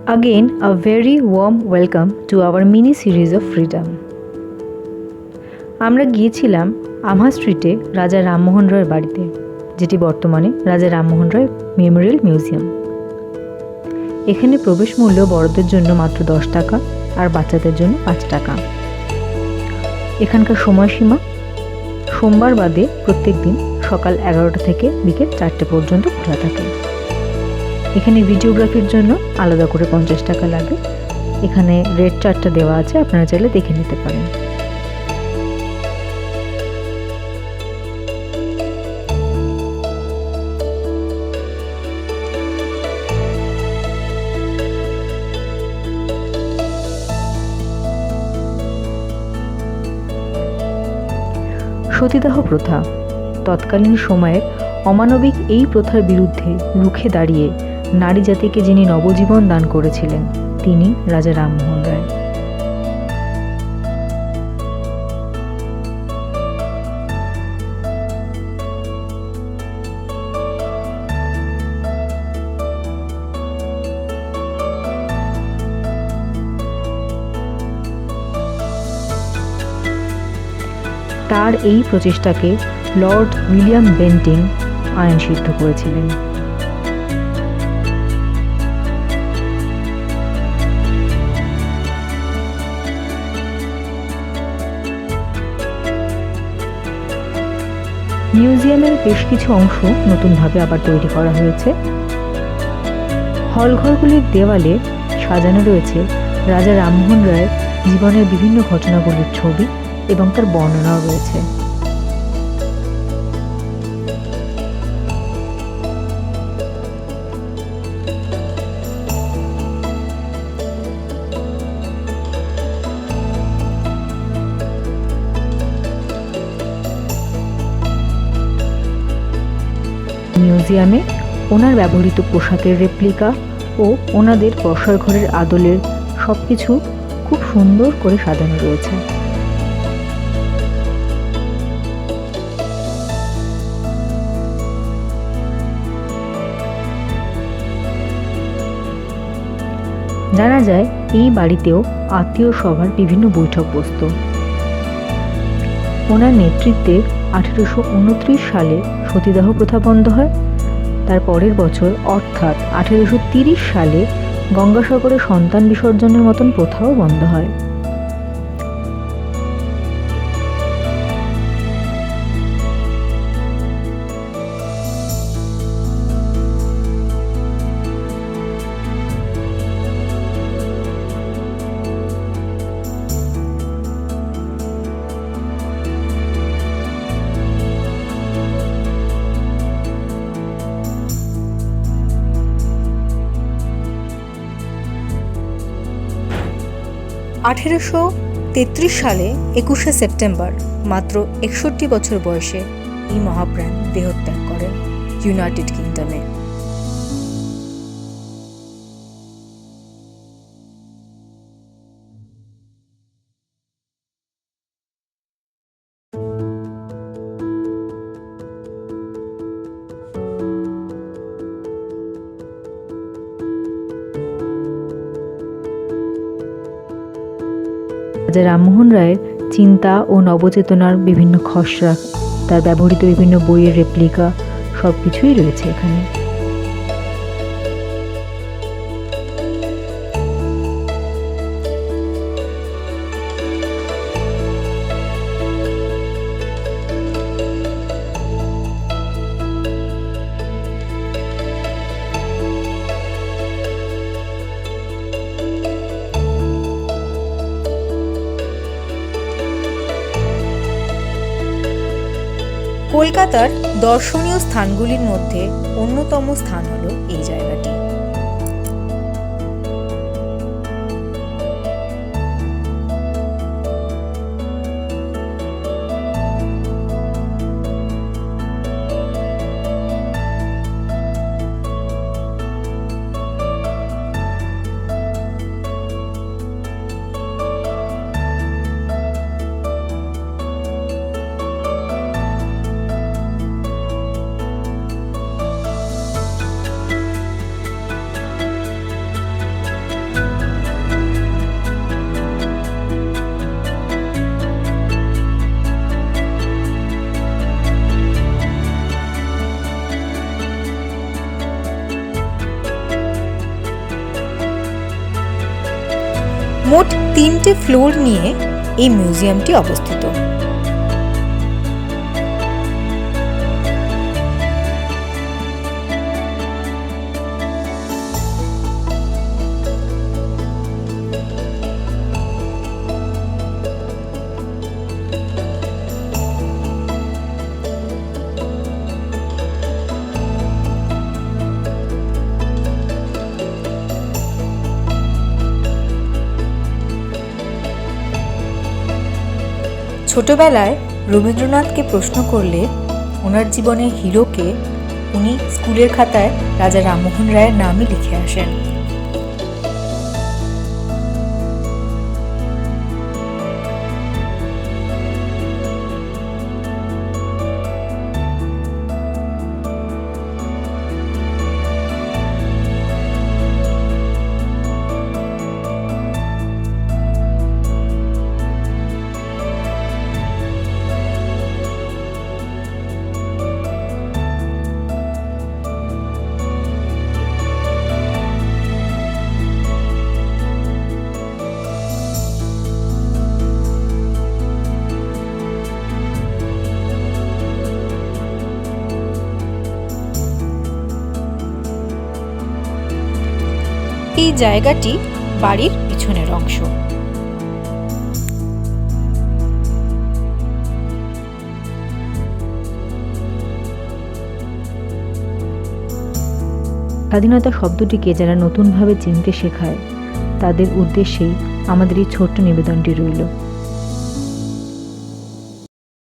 Again, a very warm welcome to our mini series of freedom. আমরা গিয়েছিলাম আমহা স্ট্রিটে রাজা রামমোহন রায়ের বাড়িতে, যেটি বর্তমানে রাজা রামমোহন রায় মেমোরিয়াল মিউজিয়াম। এখানে প্রবেশ মূল্য বড়দের জন্য মাত্র 10 টাকা আর বাচ্চাদের জন্য 5 টাকা। এখানকার সময়সীমা সোমবার বাদে প্রত্যেক দিন সকাল 11টা থেকে বিকেল 4টে পর্যন্ত খোলা থাকে। এখানে ভিডিওগ্রাফির জন্য আলাদা করে 50 টাকা লাগে। এখানে রেড চার্টটা দেওয়া আছে, আপনারা চাইলে দেখে নিতে পারেন। সতীদাহ প্রথা তৎকালীন সময়ের অমানবিক এই প্রথার বিরুদ্ধে রুখে দাঁড়িয়ে নারী জাতিকে যিনি নবজীবন দান করেছিলেন তিনি রাজা রামমোহন রায়। তার এই প্রচেষ্টাকে লর্ড উইলিয়াম বেন্টিং আইনসিদ্ধ করেছিলেন। মিউজিয়ামের বেশ কিছু অংশ নতুনভাবে আবার তৈরি করা হয়েছে। হলঘরগুলির দেওয়ালে সাজানো রয়েছে রাজা রামমোহন রায়ের জীবনের বিভিন্ন ঘটনাগুলির ছবি এবং তার বর্ণনাও রয়েছে। মিউজিয়ামে ওনার ব্যবহৃত পোশাকের রেপ্লিকা ও ওনাদের বসার ঘরের আদলের সবকিছু খুব সুন্দর করে সাজানো রয়েছে। জানা যায় এই বাড়িতেও আত্মীয় সভার বিভিন্ন বৈঠক বসত। ওনার নেতৃত্বে 1829 সালে সতীদাহ প্রথা বন্ধ হয়। তার পরের বছর অর্থাৎ 1830 সালে গঙ্গাসাগরে সন্তান বিসর্জনের মতন প্রথাও বন্ধ হয়। সালে 21শে সেপ্টেম্বর মাত্র 61 বছর বয়সে এই মহাপ্রাণ দেহত্যাগ করেন ইউনাইটেড কিংডমে। রাজা রামমোহন রায়ের চিন্তা ও নবচেতনার বিভিন্ন খসড়া, তার ব্যবহৃত বিভিন্ন বইয়ের রেপ্লিকা সব কিছুই রয়েছে এখানে। কলকাতার দর্শনীয় স্থানগুলির মধ্যে অন্যতম স্থান হলো এই জায়গাটি। মোট 3টে ফ্লোর নিয়ে এই মিউজিয়ামটি অবস্থিত। ছোটবেলায় রবীন্দ্রনাথকে প্রশ্ন করলে ওনার জীবনের হিরোকে উনি স্কুলের খাতায় রাজা রামমোহন রায়ের নামই লিখে আসেন। এই জায়গাটি বাড়ির পিছনের অংশ। স্বাধীনতা শব্দটিকে যারা নতুনভাবে চিনতে শেখায় তাদের উদ্দেশ্যেই আমাদের এই ছোট্ট নিবেদনটি রইল।